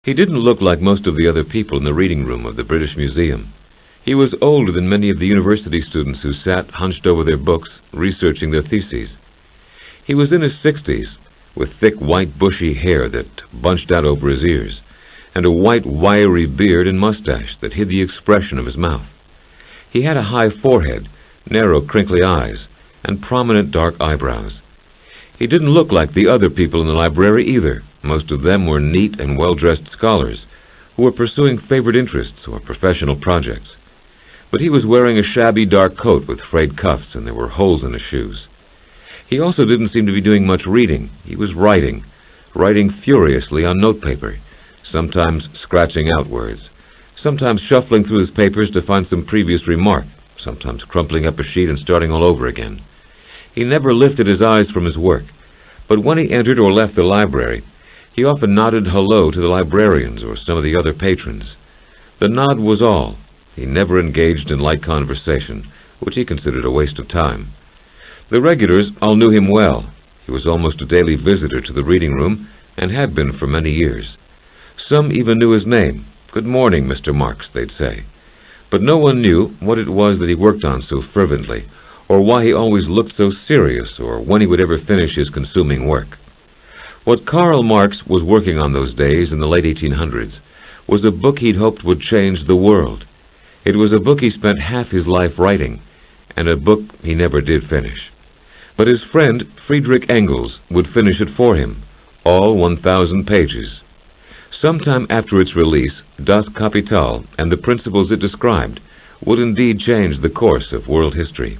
He didn't look like most of the other people in the reading room of the British Museum. He was older than many of the university students who sat hunched over their books, researching their theses. He was in his 60s, with thick white bushy hair that bunched out over his ears, and a white wiry beard and mustache that hid the expression of his mouth. He had a high forehead, narrow crinkly eyes, and prominent dark eyebrows. He didn't look like the other people in the library either. Most of them were neat and well-dressed scholars who were pursuing favorite interests or professional projects. But he was wearing a shabby dark coat with frayed cuffs, and there were holes in his shoes. He also didn't seem to be doing much reading. He was writing furiously on notepaper, sometimes scratching out words, sometimes shuffling through his papers to find some previous remark, sometimes crumpling up a sheet and starting all over again. He never lifted his eyes from his work, but when he entered or left the library, he often nodded hello to the librarians or some of the other patrons. The nod was all. He never engaged in light conversation, which he considered a waste of time. The regulars all knew him well. He was almost a daily visitor to the reading room, and had been for many years. Some even knew his name. "Good morning, Mr. Marx," they'd say. But no one knew what it was that he worked on so fervently, or why he always looked so serious, or when he would ever finish his consuming work. What Karl Marx was working on those days in the late 1800s was a book he'd hoped would change the world. It was a book he spent half his life writing, and a book he never did finish. But his friend Friedrich Engels would finish it for him, all 1,000 pages. Sometime after its release, Das Kapital and the principles it described would indeed change the course of world history.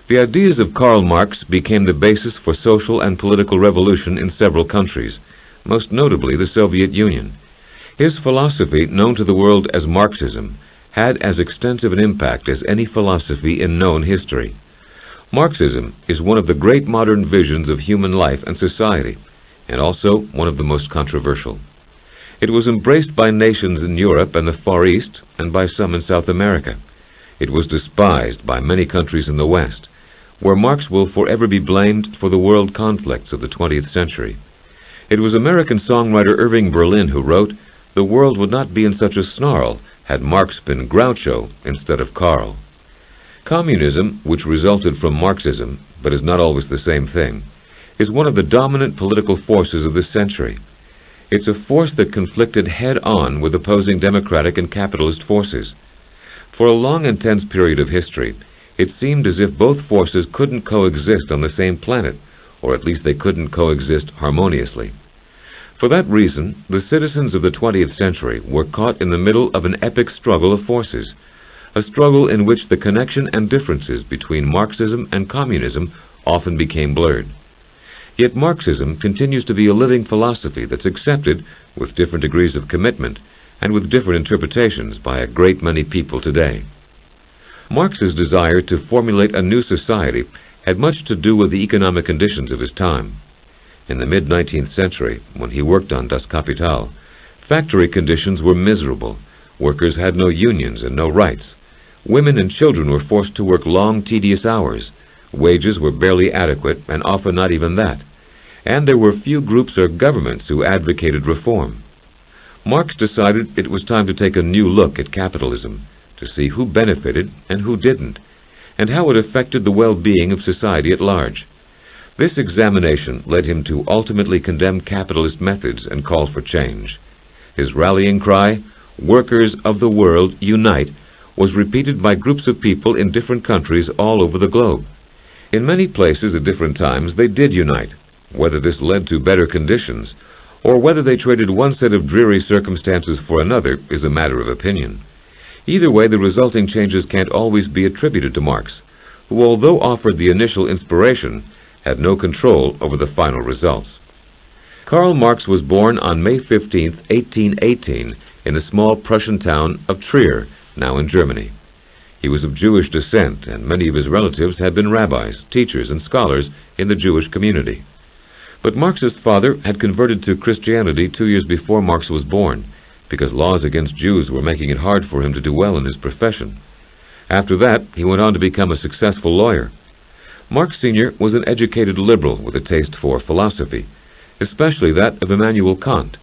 The ideas of Karl Marx became the basis for social and political revolution in several countries, most notably the Soviet Union. His philosophy, known to the world as Marxism, had as extensive an impact as any philosophy in known history. Marxism is one of the great modern visions of human life and society, and also one of the most controversial. It was embraced by nations in Europe and the Far East, and by some in South America. It was despised by many countries in the West, where Marx will forever be blamed for the world conflicts of the 20th century. It was American songwriter Irving Berlin who wrote, "The world would not be in such a snarl had Marx been Groucho instead of Karl." Communism, which resulted from Marxism, but is not always the same thing, is one of the dominant political forces of this century. It's a force that conflicted head-on with opposing democratic and capitalist forces. For a long and tense period of history, it seemed as if both forces couldn't coexist on the same planet, or at least they couldn't coexist harmoniously. For that reason, the citizens of the 20th century were caught in the middle of an epic struggle of forces, a struggle in which the connection and differences between Marxism and communism often became blurred. Yet Marxism continues to be a living philosophy that's accepted with different degrees of commitment and with different interpretations by a great many people today. Marx's desire to formulate a new society had much to do with the economic conditions of his time. In the mid-19th century, when he worked on Das Kapital, factory conditions were miserable. Workers had no unions and no rights. Women and children were forced to work long, tedious hours. Wages were barely adequate, and often not even that. And there were few groups or governments who advocated reform. Marx decided it was time to take a new look at capitalism, to see who benefited and who didn't, and how it affected the well-being of society at large. This examination led him to ultimately condemn capitalist methods and call for change. His rallying cry, "Workers of the world, unite," was repeated by groups of people in different countries all over the globe. In many places at different times they did unite. Whether this led to better conditions, or whether they traded one set of dreary circumstances for another, is a matter of opinion. Either way, the resulting changes can't always be attributed to Marx, who, although offered the initial inspiration, had no control over the final results. Karl Marx was born on May 15, 1818, in the small Prussian town of Trier, now in Germany. He was of Jewish descent, and many of his relatives had been rabbis, teachers, and scholars in the Jewish community. But Marx's father had converted to Christianity 2 years before Marx was born, because laws against Jews were making it hard for him to do well in his profession. After that, he went on to become a successful lawyer. Marx Sr. was an educated liberal with a taste for philosophy, especially that of Immanuel Kant.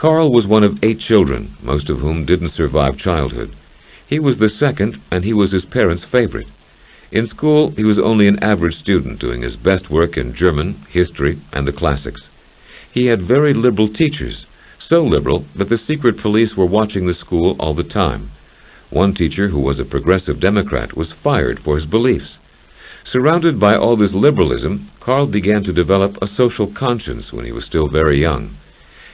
Karl was one of 8 children, most of whom didn't survive childhood. He was the second, and he was his parents' favorite. In school, he was only an average student, doing his best work in German, history, and the classics. He had very liberal teachers, so liberal that the secret police were watching the school all the time. One teacher, who was a progressive Democrat, was fired for his beliefs. Surrounded by all this liberalism, Karl began to develop a social conscience when he was still very young.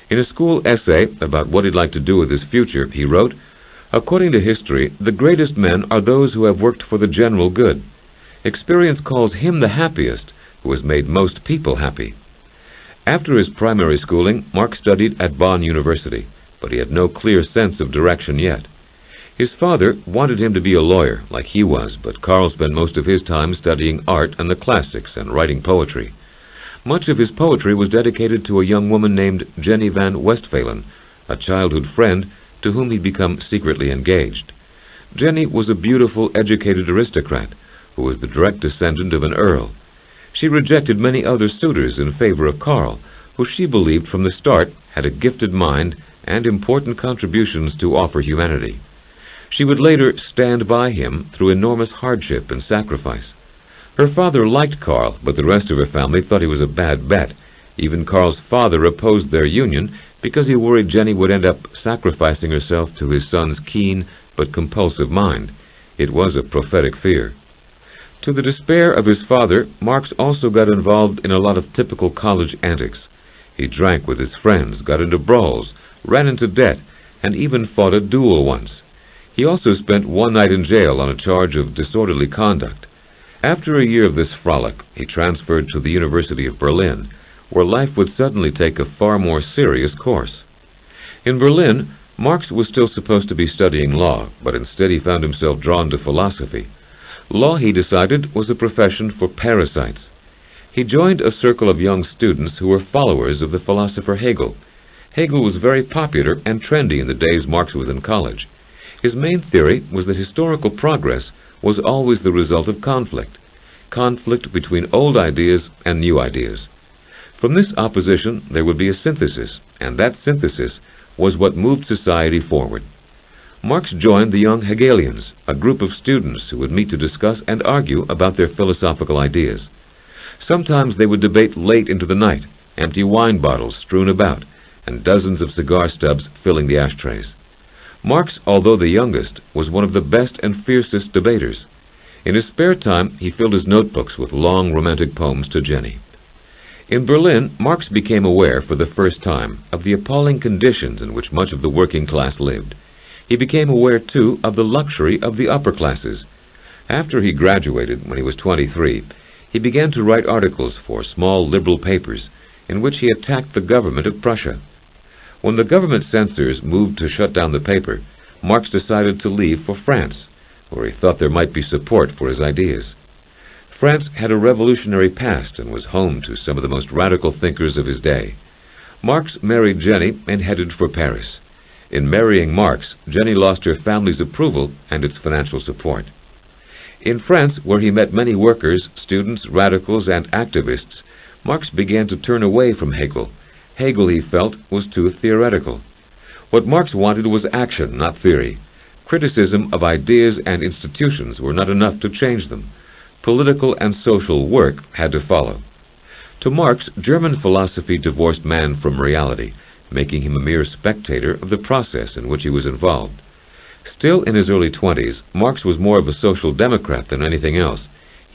In a school essay about what he'd like to do with his future, he wrote, "According to history, the greatest men are those who have worked for the general good. Experience calls him the happiest who has made most people happy." After his primary schooling, Marx studied at Bonn University, but he had no clear sense of direction yet. His father wanted him to be a lawyer, like he was, but Karl spent most of his time studying art and the classics and writing poetry. Much of his poetry was dedicated to a young woman named Jenny van Westphalen, a childhood friend to whom he'd become secretly engaged. Jenny was a beautiful, educated aristocrat who was the direct descendant of an earl. She rejected many other suitors in favor of Karl, who she believed from the start had a gifted mind and important contributions to offer humanity. She would later stand by him through enormous hardship and sacrifice. Her father liked Karl, but the rest of her family thought he was a bad bet. Even Karl's father opposed their union because he worried Jenny would end up sacrificing herself to his son's keen but compulsive mind. It was a prophetic fear. To the despair of his father, Marx also got involved in a lot of typical college antics. He drank with his friends, got into brawls, ran into debt, and even fought a duel once. He also spent one night in jail on a charge of disorderly conduct. After a year of this frolic, he transferred to the University of Berlin, where life would suddenly take a far more serious course. In Berlin, Marx was still supposed to be studying law, but instead he found himself drawn to philosophy. Law, he decided, was a profession for parasites. He joined a circle of young students who were followers of the philosopher Hegel. Hegel was very popular and trendy in the days Marx was in college. His main theory was that historical progress was always the result of conflict between old ideas and new ideas. From this opposition there would be a synthesis, and that synthesis was what moved society forward. Marx joined the young Hegelians, a group of students who would meet to discuss and argue about their philosophical ideas. Sometimes they would debate late into the night, empty wine bottles strewn about, and dozens of cigar stubs filling the ashtrays. Marx, although the youngest, was one of the best and fiercest debaters. In his spare time, he filled his notebooks with long romantic poems to Jenny. In Berlin, Marx became aware for the first time of the appalling conditions in which much of the working class lived. He became aware, too, of the luxury of the upper classes. After he graduated, when he was 23, he began to write articles for small liberal papers in which he attacked the government of Prussia. When the government censors moved to shut down the paper, Marx decided to leave for France, where he thought there might be support for his ideas. France had a revolutionary past and was home to some of the most radical thinkers of his day. Marx married Jenny and headed for Paris. In marrying Marx, Jenny lost her family's approval and its financial support. In France, where he met many workers, students, radicals, and activists, Marx began to turn away from Hegel. Hegel, he felt, was too theoretical. What Marx wanted was action, not theory. Criticism of ideas and institutions were not enough to change them. Political and social work had to follow. To Marx, German philosophy divorced man from reality, making him a mere spectator of the process in which he was involved. Still in his early 20s, Marx was more of a social democrat than anything else.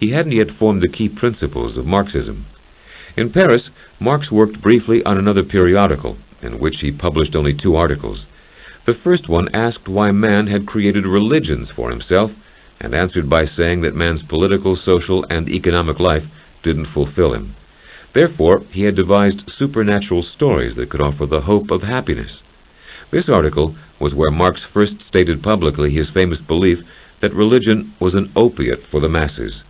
He hadn't yet formed the key principles of Marxism. In Paris, Marx worked briefly on another periodical, in which he published only 2 articles. The first one asked why man had created religions for himself, and answered by saying that man's political, social, and economic life didn't fulfill him. Therefore, he had devised supernatural stories that could offer the hope of happiness. This article was where Marx first stated publicly his famous belief that religion was an opiate for the masses.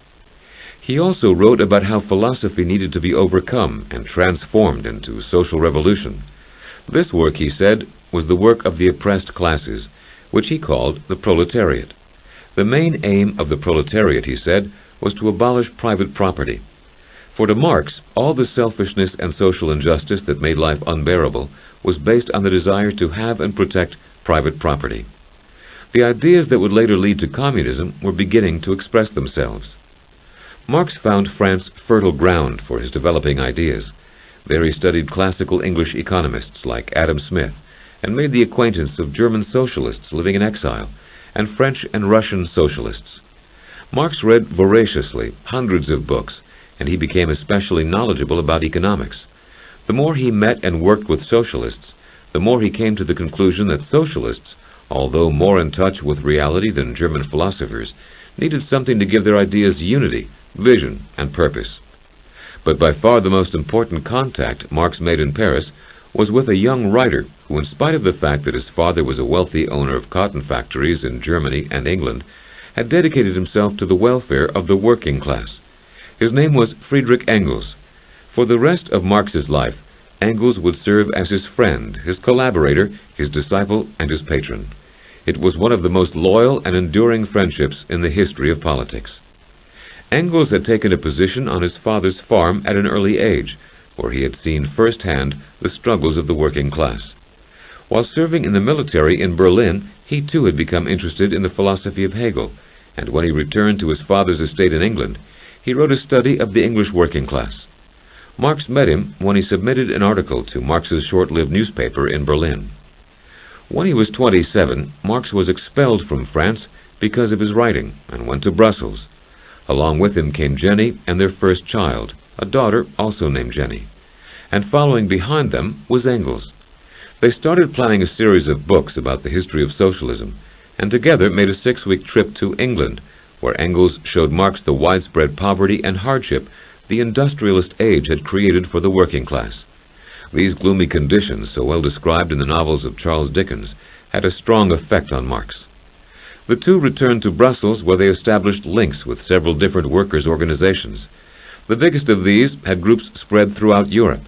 He also wrote about how philosophy needed to be overcome and transformed into social revolution. This work, he said, was the work of the oppressed classes, which he called the proletariat. The main aim of the proletariat, he said, was to abolish private property. For to Marx, all the selfishness and social injustice that made life unbearable was based on the desire to have and protect private property. The ideas that would later lead to communism were beginning to express themselves. Marx found France fertile ground for his developing ideas. There he studied classical English economists like Adam Smith and made the acquaintance of German socialists living in exile and French and Russian socialists. Marx read voraciously hundreds of books, and he became especially knowledgeable about economics. The more he met and worked with socialists, the more he came to the conclusion that socialists, although more in touch with reality than German philosophers, needed something to give their ideas unity, vision, and purpose. But by far the most important contact Marx made in Paris was with a young writer who, in spite of the fact that his father was a wealthy owner of cotton factories in Germany and England, had dedicated himself to the welfare of the working class. His name was Friedrich Engels. For the rest of Marx's life, Engels would serve as his friend, his collaborator, his disciple, and his patron. It was one of the most loyal and enduring friendships in the history of politics. Engels had taken a position on his father's farm at an early age, where he had seen firsthand the struggles of the working class. While serving in the military in Berlin, he too had become interested in the philosophy of Hegel, and when he returned to his father's estate in England, he wrote a study of the English working class. Marx met him when he submitted an article to Marx's short-lived newspaper in Berlin. When he was 27, Marx was expelled from France because of his writing and went to Brussels. Along with him came Jenny and their first child, a daughter also named Jenny. And following behind them was Engels. They started planning a series of books about the history of socialism, and together made a 6-week trip to England, where Engels showed Marx the widespread poverty and hardship the industrialist age had created for the working class. These gloomy conditions, so well described in the novels of Charles Dickens, had a strong effect on Marx. The two returned to Brussels, where they established links with several different workers' organizations. The biggest of these had groups spread throughout Europe.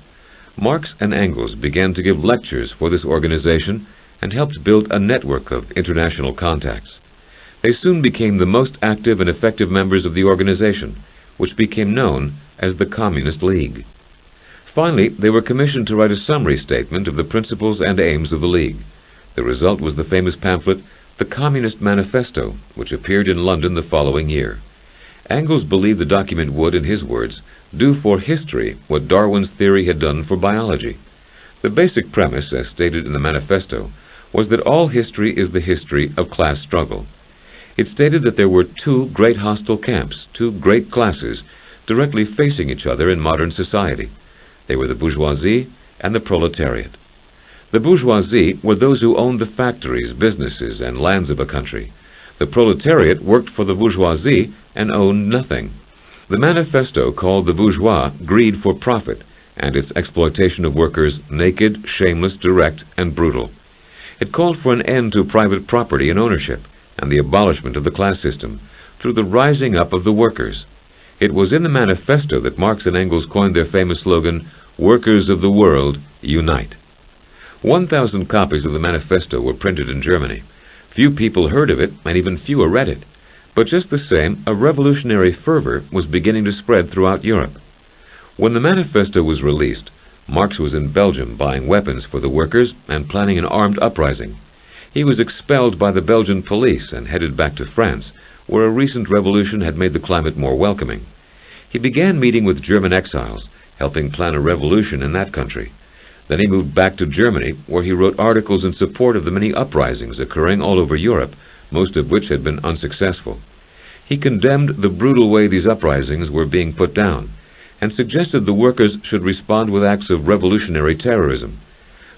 Marx and Engels began to give lectures for this organization and helped build a network of international contacts. They soon became the most active and effective members of the organization, which became known as the Communist League. Finally, they were commissioned to write a summary statement of the principles and aims of the League. The result was the famous pamphlet, The Communist Manifesto, which appeared in London the following year. Engels believed the document would, in his words, do for history what Darwin's theory had done for biology. The basic premise, as stated in the manifesto, was that all history is the history of class struggle. It stated that there were two great hostile camps, two great classes, directly facing each other in modern society. They were the bourgeoisie and the proletariat. The bourgeoisie were those who owned the factories, businesses, and lands of a country. The proletariat worked for the bourgeoisie and owned nothing. The manifesto called the bourgeois greed for profit, and its exploitation of workers naked, shameless, direct, and brutal. It called for an end to private property and ownership, and the abolishment of the class system, through the rising up of the workers. It was in the manifesto that Marx and Engels coined their famous slogan, "Workers of the world, unite." 1,000 copies of the manifesto were printed in Germany. Few people heard of it, and even fewer read it. But just the same, a revolutionary fervor was beginning to spread throughout Europe. When the manifesto was released, Marx was in Belgium buying weapons for the workers and planning an armed uprising. He was expelled by the Belgian police and headed back to France, where a recent revolution had made the climate more welcoming. He began meeting with German exiles, helping plan a revolution in that country. Then he moved back to Germany, where he wrote articles in support of the many uprisings occurring all over Europe, most of which had been unsuccessful. He condemned the brutal way these uprisings were being put down, and suggested the workers should respond with acts of revolutionary terrorism.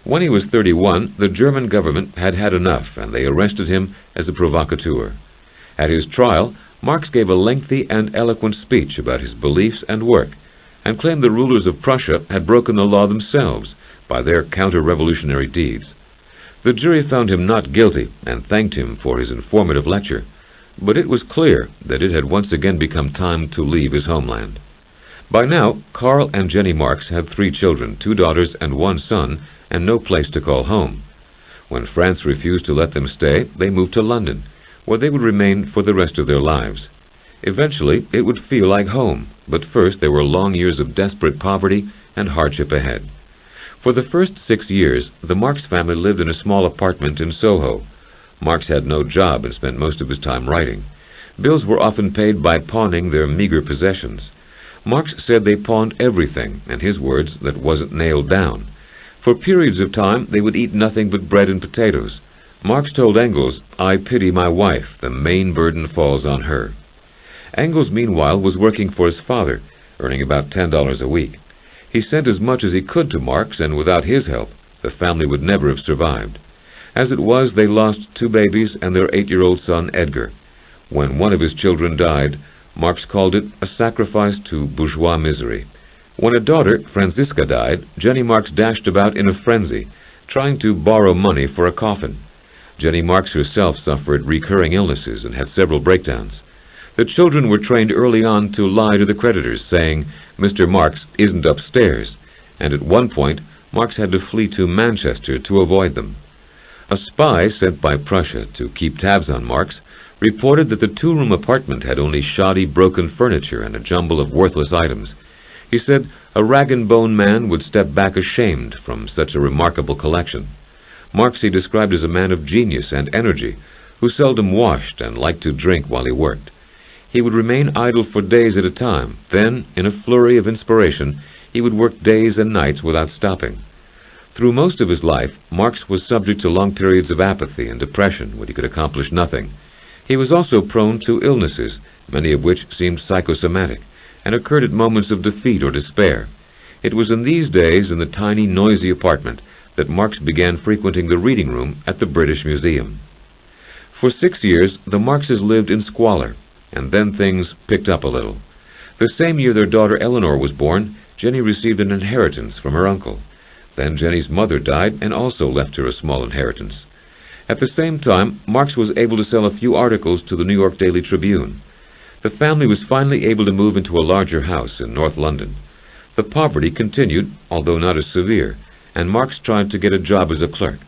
When he was 31, the German government had had enough, and they arrested him as a provocateur. At his trial, Marx gave a lengthy and eloquent speech about his beliefs and work, and claimed the rulers of Prussia had broken the law themselves by their counter-revolutionary deeds. The jury found him not guilty and thanked him for his informative lecture, but it was clear that it had once again become time to leave his homeland. By now, Karl and Jenny Marx had 3 children, 2 daughters and 1 son, and no place to call home. When France refused to let them stay, they moved to London, where they would remain for the rest of their lives. Eventually, it would feel like home, but first there were long years of desperate poverty and hardship ahead. For the first 6 years, the Marx family lived in a small apartment in Soho. Marx had no job and spent most of his time writing. Bills were often paid by pawning their meager possessions. Marx said they pawned everything, and his words, that wasn't nailed down. For periods of time, they would eat nothing but bread and potatoes. Marx told Engels, "I pity my wife, the main burden falls on her." Engels, meanwhile, was working for his father, earning about $10 a week. He sent as much as he could to Marx, and without his help, the family would never have survived. As it was, they lost 2 babies and their 8-year-old son, Edgar. When one of his children died, Marx called it a sacrifice to bourgeois misery. When a daughter, Franziska, died, Jenny Marx dashed about in a frenzy, trying to borrow money for a coffin. Jenny Marx herself suffered recurring illnesses and had several breakdowns. The children were trained early on to lie to the creditors, saying, "Mr. Marx isn't upstairs," and at one point, Marx had to flee to Manchester to avoid them. A spy sent by Prussia to keep tabs on Marx reported that the 2-room apartment had only shoddy, broken furniture and a jumble of worthless items. He said a rag-and-bone man would step back ashamed from such a remarkable collection. Marx he described as a man of genius and energy, who seldom washed and liked to drink while he worked. He would remain idle for days at a time. Then, in a flurry of inspiration, he would work days and nights without stopping. Through most of his life, Marx was subject to long periods of apathy and depression when he could accomplish nothing. He was also prone to illnesses, many of which seemed psychosomatic, and occurred at moments of defeat or despair. It was in these days, in the tiny, noisy apartment, that Marx began frequenting the reading room at the British Museum. For 6 years, the Marxes lived in squalor, and then things picked up a little. The same year their daughter Eleanor was born, Jenny received an inheritance from her uncle. Then Jenny's mother died and also left her a small inheritance. At the same time, Marx was able to sell a few articles to the New York Daily Tribune. The family was finally able to move into a larger house in North London. The poverty continued, although not as severe, and Marx tried to get a job as a clerk.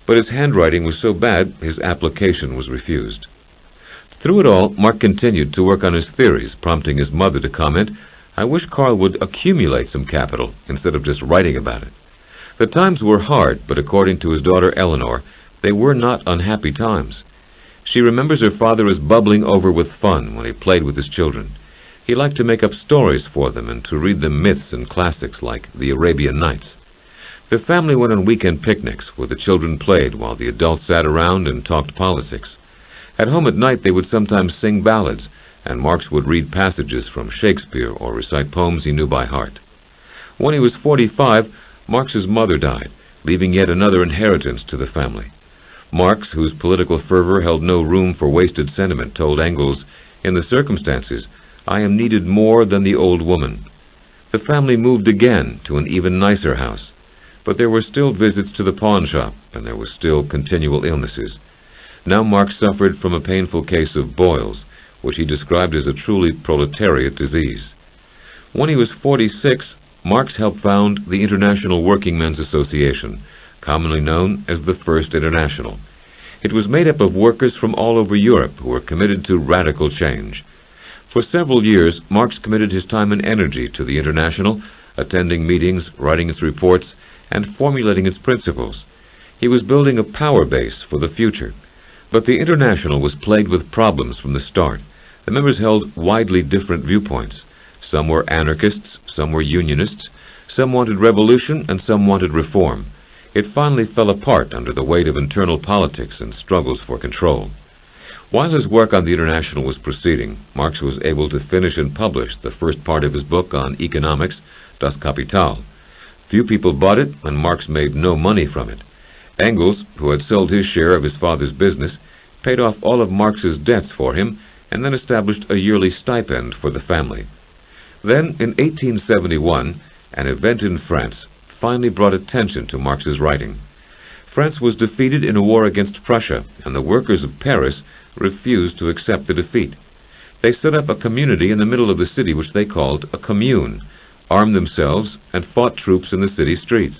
But his handwriting was so bad, his application was refused. Through it all, Marx continued to work on his theories, prompting his mother to comment, "I wish Karl would accumulate some capital instead of just writing about it." The times were hard, but according to his daughter Eleanor, they were not unhappy times. She remembers her father as bubbling over with fun when he played with his children. He liked to make up stories for them and to read them myths and classics like the Arabian Nights. The family went on weekend picnics where the children played while the adults sat around and talked politics. At home at night they would sometimes sing ballads, and Marx would read passages from Shakespeare or recite poems he knew by heart. When he was 45, Marx's mother died, leaving yet another inheritance to the family. Marx, whose political fervor held no room for wasted sentiment, told Engels, "In the circumstances, I am needed more than the old woman." The family moved again to an even nicer house, but there were still visits to the pawn shop, and there were still continual illnesses. Now Marx suffered from a painful case of boils, which he described as a truly proletariat disease. When he was 46, Marx helped found the International Working Men's Association, commonly known as the First International. It was made up of workers from all over Europe who were committed to radical change. For several years, Marx committed his time and energy to the International, attending meetings, writing its reports, and formulating its principles. He was building a power base for the future. But the International was plagued with problems from the start. The members held widely different viewpoints. Some were anarchists, some were unionists, some wanted revolution, and some wanted reform. It finally fell apart under the weight of internal politics and struggles for control. While his work on the International was proceeding, Marx was able to finish and publish the first part of his book on economics, Das Kapital. Few people bought it, and Marx made no money from it. Engels, who had sold his share of his father's business, paid off all of Marx's debts for him, and then established a yearly stipend for the family. Then, in 1871, an event in France finally brought attention to Marx's writing. France was defeated in a war against Prussia, and the workers of Paris refused to accept the defeat. They set up a community in the middle of the city which they called a commune, armed themselves, and fought troops in the city streets.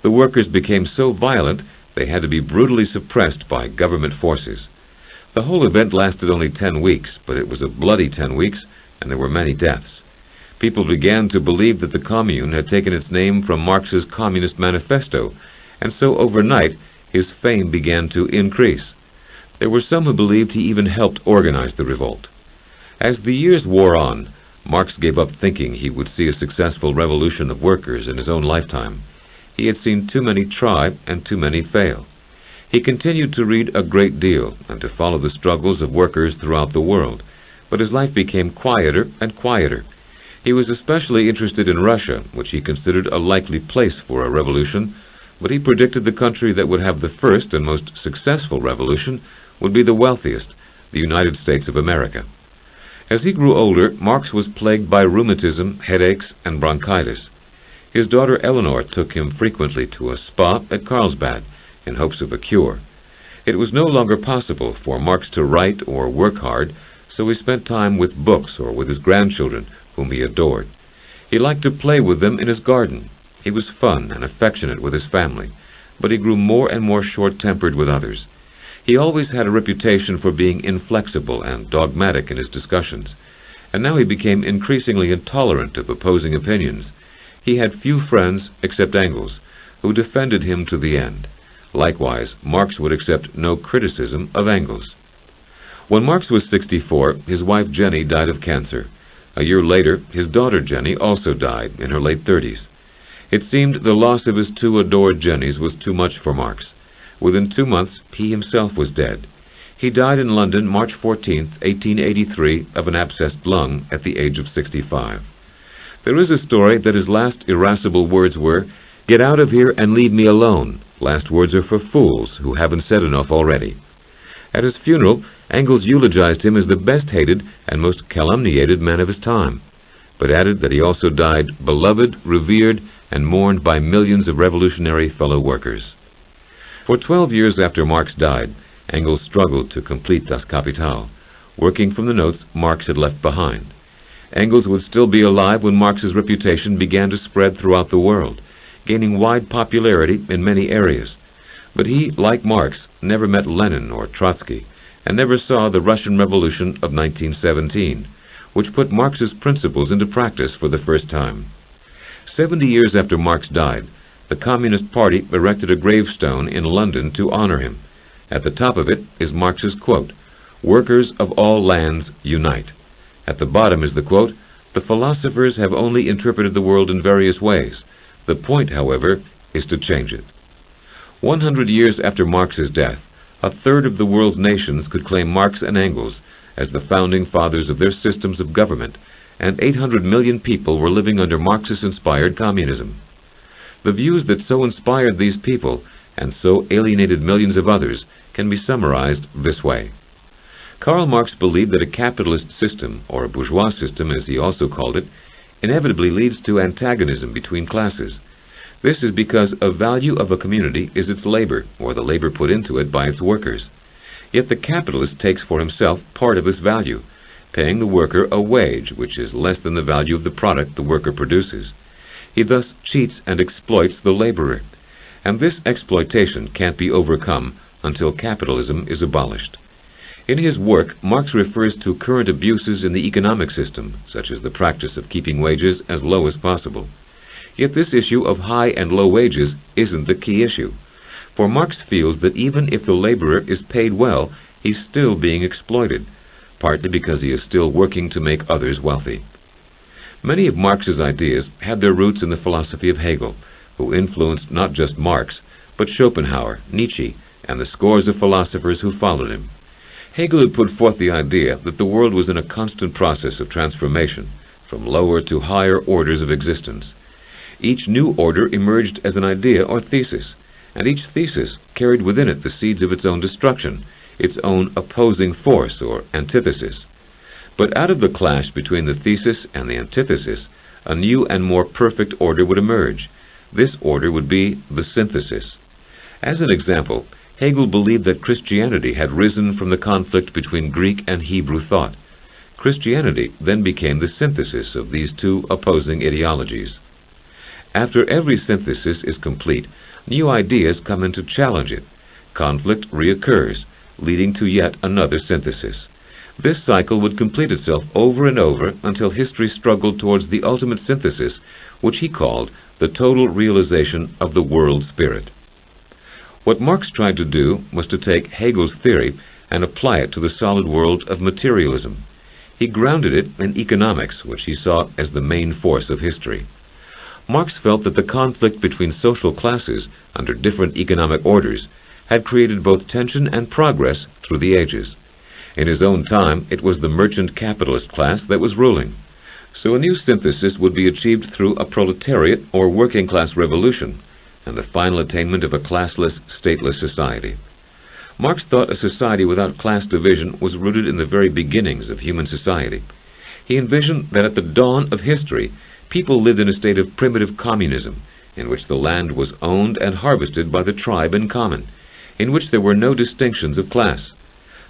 The workers became so violent they had to be brutally suppressed by government forces. The whole event lasted only 10 weeks, but it was a bloody 10 weeks, and there were many deaths. People began to believe that the Commune had taken its name from Marx's Communist Manifesto, and so overnight his fame began to increase. There were some who believed he even helped organize the revolt. As the years wore on, Marx gave up thinking he would see a successful revolution of workers in his own lifetime. He had seen too many try and too many fail. He continued to read a great deal and to follow the struggles of workers throughout the world, but his life became quieter and quieter. He was especially interested in Russia, which he considered a likely place for a revolution, but he predicted the country that would have the first and most successful revolution would be the wealthiest, the United States of America. As he grew older, Marx was plagued by rheumatism, headaches, and bronchitis. His daughter Eleanor took him frequently to a spa at Carlsbad in hopes of a cure. It was no longer possible for Marx to write or work hard, so he spent time with books or with his grandchildren, whom he adored. He liked to play with them in his garden. He was fun and affectionate with his family, but he grew more and more short-tempered with others. He always had a reputation for being inflexible and dogmatic in his discussions, and now he became increasingly intolerant of opposing opinions. He had few friends except Engels, who defended him to the end. Likewise, Marx would accept no criticism of Engels. When Marx was 64, his wife Jenny died of cancer. A year later, his daughter Jenny also died in her late 30s. It seemed the loss of his two adored Jennies was too much for Marx. Within 2 months, he himself was dead. He died in London, March 14, 1883, of an abscessed lung at the age of 65. There is a story that his last irascible words were, "Get out of here and leave me alone. Last words are for fools who haven't said enough already." At his funeral, Engels eulogized him as the best-hated and most calumniated man of his time, but added that he also died beloved, revered, and mourned by millions of revolutionary fellow workers. For 12 years after Marx died, Engels struggled to complete Das Kapital, working from the notes Marx had left behind. Engels would still be alive when Marx's reputation began to spread throughout the world, gaining wide popularity in many areas. But he, like Marx, never met Lenin or Trotsky, and never saw the Russian Revolution of 1917, which put Marx's principles into practice for the first time. 70 years after Marx died, the Communist Party erected a gravestone in London to honor him. At the top of it is Marx's quote, "Workers of all lands, unite." At the bottom is the quote, "The philosophers have only interpreted the world in various ways. The point, however, is to change it." 100 years after Marx's death, a third of the world's nations could claim Marx and Engels as the founding fathers of their systems of government, and 800 million people were living under Marxist-inspired communism. The views that so inspired these people and so alienated millions of others can be summarized this way. Karl Marx believed that a capitalist system, or a bourgeois system as he also called it, inevitably leads to antagonism between classes. This is because a value of a community is its labor, or the labor put into it by its workers. Yet the capitalist takes for himself part of this value, paying the worker a wage which is less than the value of the product the worker produces. He thus cheats and exploits the laborer, and this exploitation can't be overcome until capitalism is abolished. In his work, Marx refers to current abuses in the economic system, such as the practice of keeping wages as low as possible. Yet this issue of high and low wages isn't the key issue, for Marx feels that even if the laborer is paid well, he's still being exploited, partly because he is still working to make others wealthy. Many of Marx's ideas had their roots in the philosophy of Hegel, who influenced not just Marx, but Schopenhauer, Nietzsche, and the scores of philosophers who followed him. Hegel had put forth the idea that the world was in a constant process of transformation, from lower to higher orders of existence. Each new order emerged as an idea or thesis, and each thesis carried within it the seeds of its own destruction, its own opposing force or antithesis. But out of the clash between the thesis and the antithesis, a new and more perfect order would emerge. This order would be the synthesis. As an example, Hegel believed that Christianity had risen from the conflict between Greek and Hebrew thought. Christianity then became the synthesis of these two opposing ideologies. After every synthesis is complete, new ideas come in to challenge it. Conflict reoccurs, leading to yet another synthesis. This cycle would complete itself over and over until history struggled towards the ultimate synthesis, which he called the total realization of the world spirit. What Marx tried to do was to take Hegel's theory and apply it to the solid world of materialism. He grounded it in economics, which he saw as the main force of history. Marx felt that the conflict between social classes under different economic orders had created both tension and progress through the ages. In his own time, it was the merchant capitalist class that was ruling. So a new synthesis would be achieved through a proletariat or working class revolution, and the final attainment of a classless, stateless society. Marx thought a society without class division was rooted in the very beginnings of human society. He envisioned that at the dawn of history, people lived in a state of primitive communism, in which the land was owned and harvested by the tribe in common, in which there were no distinctions of class.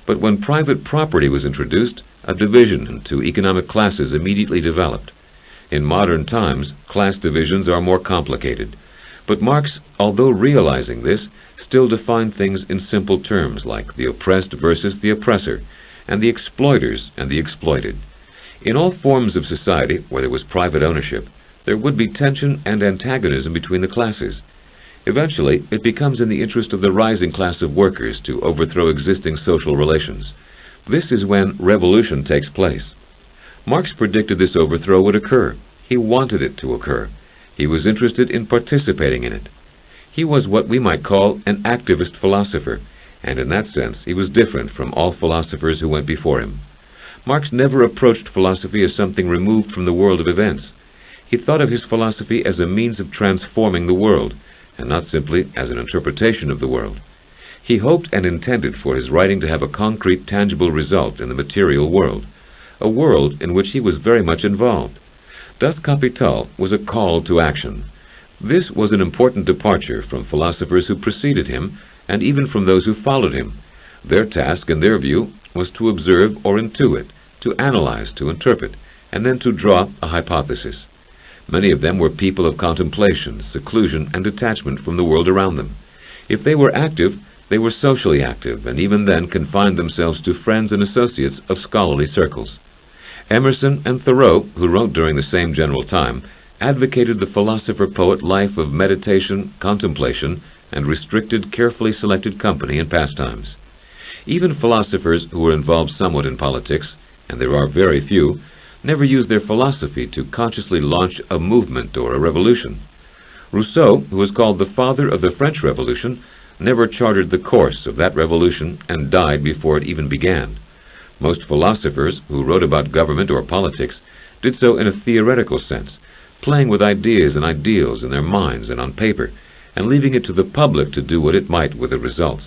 But when private property was introduced, a division into economic classes immediately developed. In modern times, class divisions are more complicated. But Marx, although realizing this, still defined things in simple terms like the oppressed versus the oppressor, and the exploiters and the exploited. In all forms of society where there was private ownership, there would be tension and antagonism between the classes. Eventually, it becomes in the interest of the rising class of workers to overthrow existing social relations. This is when revolution takes place. Marx predicted this overthrow would occur. He wanted it to occur. He was interested in participating in it. He was what we might call an activist philosopher, and in that sense he was different from all philosophers who went before him. Marx never approached philosophy as something removed from the world of events. He thought of his philosophy as a means of transforming the world, and not simply as an interpretation of the world. He hoped and intended for his writing to have a concrete, tangible result in the material world, a world in which he was very much involved. Das Kapital was a call to action. This was an important departure from philosophers who preceded him, and even from those who followed him. Their task, in their view, was to observe or intuit, to analyze, to interpret, and then to draw a hypothesis. Many of them were people of contemplation, seclusion, and detachment from the world around them. If they were active, they were socially active, and even then confined themselves to friends and associates of scholarly circles. Emerson and Thoreau, who wrote during the same general time, advocated the philosopher-poet life of meditation, contemplation, and restricted, carefully selected company and pastimes. Even philosophers who were involved somewhat in politics, and there are very few, never used their philosophy to consciously launch a movement or a revolution. Rousseau, who was called the father of the French Revolution, never charted the course of that revolution and died before it even began. Most philosophers who wrote about government or politics did so in a theoretical sense, playing with ideas and ideals in their minds and on paper, and leaving it to the public to do what it might with the results.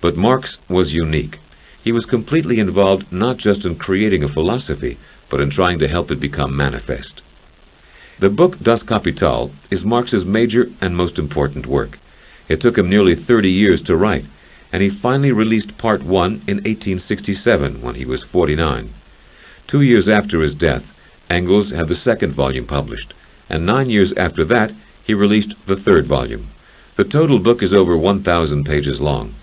But Marx was unique. He was completely involved not just in creating a philosophy, but in trying to help it become manifest. The book Das Kapital is Marx's major and most important work. It took him nearly 30 years to write, and he finally released Part 1 in 1867 when he was 49. 2 years after his death, Engels had the second volume published, and 9 years after that, he released the third volume. The total book is over 1,000 pages long.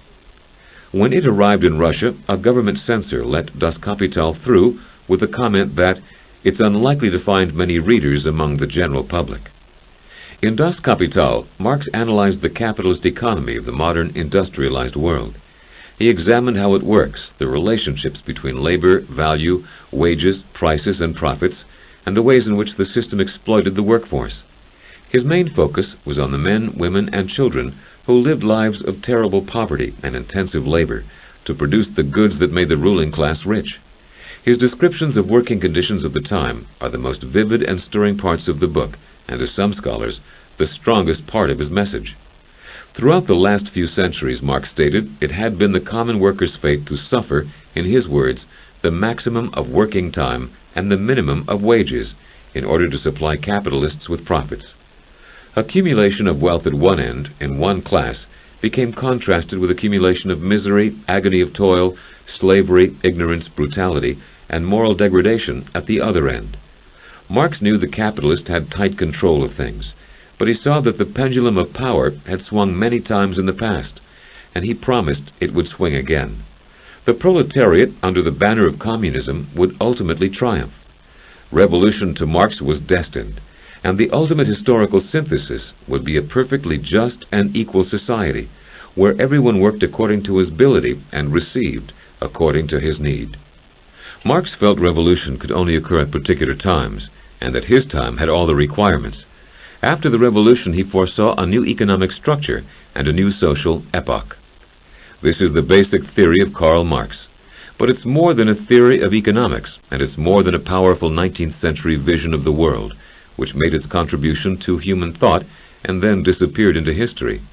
When it arrived in Russia, a government censor let Das Kapital through with the comment that it's unlikely to find many readers among the general public. In Das Kapital, Marx analyzed the capitalist economy of the modern industrialized world. He examined how it works, the relationships between labor, value, wages, prices, and profits, and the ways in which the system exploited the workforce. His main focus was on the men, women, and children who lived lives of terrible poverty and intensive labor to produce the goods that made the ruling class rich. His descriptions of working conditions of the time are the most vivid and stirring parts of the book, and to some scholars, the strongest part of his message. Throughout the last few centuries, Marx stated, it had been the common worker's fate to suffer, in his words, the maximum of working time and the minimum of wages in order to supply capitalists with profits. Accumulation of wealth at one end, in one class, became contrasted with accumulation of misery, agony of toil, slavery, ignorance, brutality, and moral degradation at the other end. Marx knew the capitalist had tight control of things, but he saw that the pendulum of power had swung many times in the past, and he promised it would swing again. The proletariat, under the banner of communism, would ultimately triumph. Revolution to Marx was destined, and the ultimate historical synthesis would be a perfectly just and equal society, where everyone worked according to his ability and received according to his need. Marx felt revolution could only occur at particular times, and that his time had all the requirements. After the revolution, he foresaw a new economic structure and a new social epoch. This is the basic theory of Karl Marx. But it's more than a theory of economics, and it's more than a powerful 19th century vision of the world, which made its contribution to human thought and then disappeared into history.